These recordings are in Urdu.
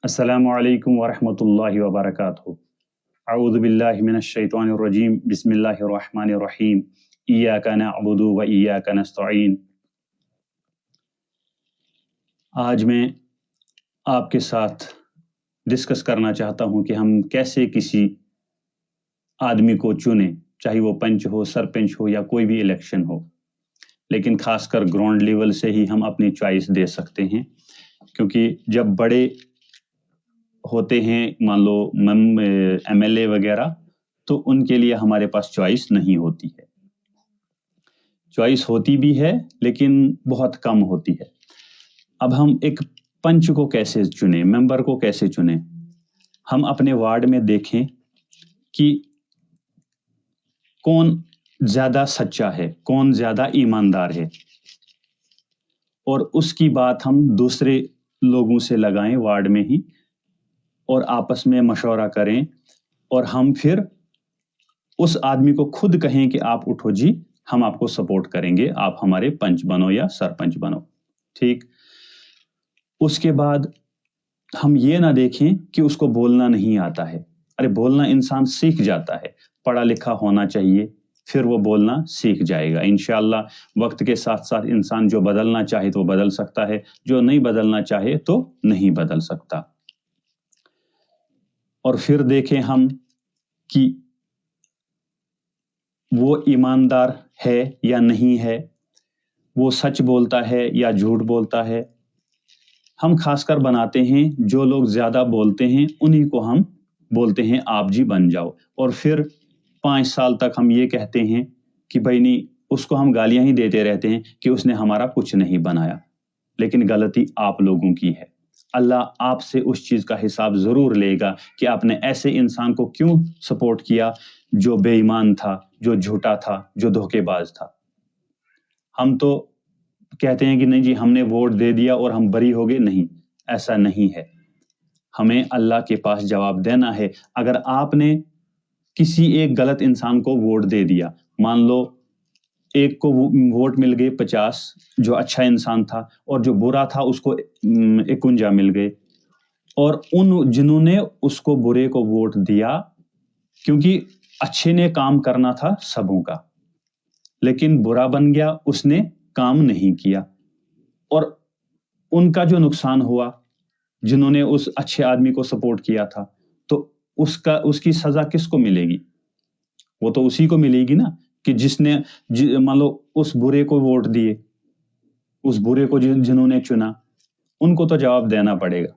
السلام علیکم ورحمۃ اللہ وبرکاتہ۔ اعوذ باللہ من الشیطان الرجیم، بسم اللہ الرحمن الرحیم، ایاک نعبد و ایاک نستعین۔ آج میں آپ کے ساتھ ڈسکس کرنا چاہتا ہوں کہ ہم کیسے کسی آدمی کو چنیں، چاہے وہ پنچ ہو، سرپنچ ہو یا کوئی بھی الیکشن ہو، لیکن خاص کر گراؤنڈ لیول سے ہی ہم اپنی چوائس دے سکتے ہیں، کیونکہ جب بڑے ہوتے ہیں مان لو ایم ایل اے وغیرہ، تو ان کے لیے ہمارے پاس چوائس نہیں ہوتی ہے۔ چوائس ہوتی بھی ہے لیکن بہت کم ہوتی ہے۔ اب ہم ایک پنچ کو کیسے چنیں، ممبر کو کیسے چنیں؟ ہم اپنے وارڈ میں دیکھیں کہ کون زیادہ سچا ہے، کون زیادہ ایماندار ہے، اور اس کی بات ہم دوسرے لوگوں سے لگائیں وارڈ میں ہی، اور آپس میں مشورہ کریں، اور ہم پھر اس آدمی کو خود کہیں کہ آپ اٹھو جی، ہم آپ کو سپورٹ کریں گے، آپ ہمارے پنچ بنو یا سرپنچ بنو، ٹھیک۔ اس کے بعد ہم یہ نہ دیکھیں کہ اس کو بولنا نہیں آتا ہے۔ ارے بولنا انسان سیکھ جاتا ہے، پڑھا لکھا ہونا چاہیے، پھر وہ بولنا سیکھ جائے گا انشاءاللہ۔ وقت کے ساتھ ساتھ انسان جو بدلنا چاہے تو بدل سکتا ہے، جو نہیں بدلنا چاہے تو نہیں بدل سکتا۔ اور پھر دیکھیں ہم کہ وہ ایماندار ہے یا نہیں ہے، وہ سچ بولتا ہے یا جھوٹ بولتا ہے۔ ہم خاص کر بناتے ہیں جو لوگ زیادہ بولتے ہیں انہی کو ہم بولتے ہیں آپ جی بن جاؤ، اور پھر 5 سال تک ہم یہ کہتے ہیں کہ بھائی نہیں، اس کو ہم گالیاں ہی دیتے رہتے ہیں کہ اس نے ہمارا کچھ نہیں بنایا، لیکن غلطی آپ لوگوں کی ہے۔ اللہ آپ سے اس چیز کا حساب ضرور لے گا کہ آپ نے ایسے انسان کو کیوں سپورٹ کیا جو بے ایمان تھا، جو جھوٹا تھا، جو دھوکے باز تھا۔ ہم تو کہتے ہیں کہ نہیں جی ہم نے ووٹ دے دیا اور ہم بری ہو گئے، نہیں، ایسا نہیں ہے۔ ہمیں اللہ کے پاس جواب دینا ہے۔ اگر آپ نے کسی ایک غلط انسان کو ووٹ دے دیا، مان لو ایک کو ووٹ مل گئے 50 جو اچھا انسان تھا، اور جو برا تھا اس کو 51 مل گئے، اور ان جنہوں نے اس کو برے کو ووٹ دیا، کیونکہ اچھے نے کام کرنا تھا سبوں کا، لیکن برا بن گیا، اس نے کام نہیں کیا، اور ان کا جو نقصان ہوا جنہوں نے اس اچھے آدمی کو سپورٹ کیا تھا، تو اس کی سزا کس کو ملے گی؟ وہ تو اسی کو ملے گی نا کہ جس نے مان لو اس برے کو ووٹ دیے، اس برے کو جنہوں نے چنا، ان کو تو جواب دینا پڑے گا۔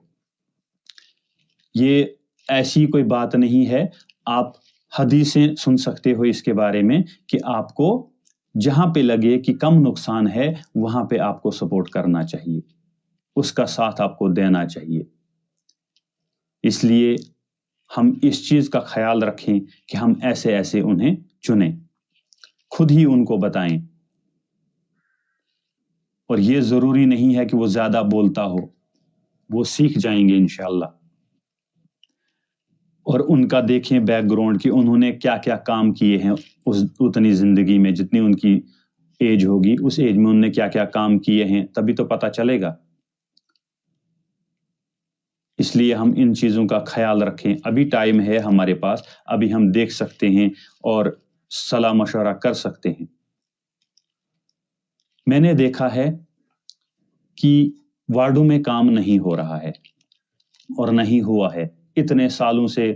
یہ ایسی کوئی بات نہیں ہے، آپ حدیثیں سن سکتے ہو اس کے بارے میں کہ آپ کو جہاں پہ لگے کہ کم نقصان ہے وہاں پہ آپ کو سپورٹ کرنا چاہیے، اس کا ساتھ آپ کو دینا چاہیے۔ اس لیے ہم اس چیز کا خیال رکھیں کہ ہم ایسے ایسے انہیں چنیں، خود ہی ان کو بتائیں، اور یہ ضروری نہیں ہے کہ وہ زیادہ بولتا ہو، وہ سیکھ جائیں گے انشاءاللہ۔ اور ان کا دیکھیں بیک گراؤنڈ کہ انہوں نے کیا کیا کام کیے ہیں اتنی زندگی میں، جتنی ان کی ایج ہوگی اس ایج میں انہوں نے کیا کیا کام کیے ہیں، تبھی تو پتہ چلے گا۔ اس لیے ہم ان چیزوں کا خیال رکھیں۔ ابھی ٹائم ہے ہمارے پاس، ابھی ہم دیکھ سکتے ہیں اور صلاح مشورہ کر سکتے ہیں۔ میں نے دیکھا ہے کہ وارڈوں میں کام نہیں ہو رہا ہے اور نہیں ہوا ہے، اتنے سالوں سے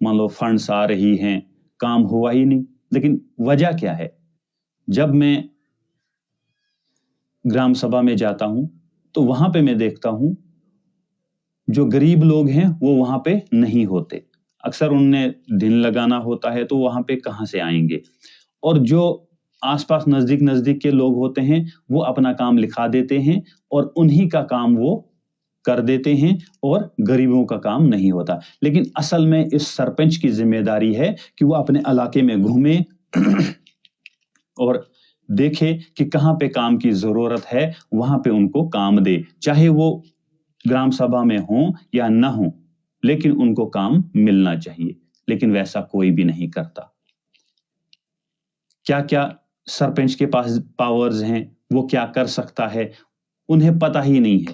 مان لو فنڈس آ رہی ہیں، کام ہوا ہی نہیں۔ لیکن وجہ کیا ہے؟ جب میں گرام سبھا میں جاتا ہوں تو وہاں پہ میں دیکھتا ہوں جو غریب لوگ ہیں وہ وہاں پہ نہیں ہوتے، اکثر ان نے دن لگانا ہوتا ہے تو وہاں پہ کہاں سے آئیں گے، اور جو آس پاس نزدیک کے لوگ ہوتے ہیں وہ اپنا کام لکھا دیتے ہیں اور انہی کا کام وہ کر دیتے ہیں، اور غریبوں کا کام نہیں ہوتا۔ لیکن اصل میں اس سرپنچ کی ذمہ داری ہے کہ وہ اپنے علاقے میں گھومے اور دیکھے کہ کہاں پہ کام کی ضرورت ہے، وہاں پہ ان کو کام دے، چاہے وہ گرام سبھا میں ہوں یا نہ ہوں، لیکن ان کو کام ملنا چاہیے۔ لیکن ویسا کوئی بھی نہیں کرتا۔ کیا کیا سرپنچ کے پاس پاورز ہیں، وہ کیا کر سکتا ہے، انہیں پتہ ہی نہیں ہے۔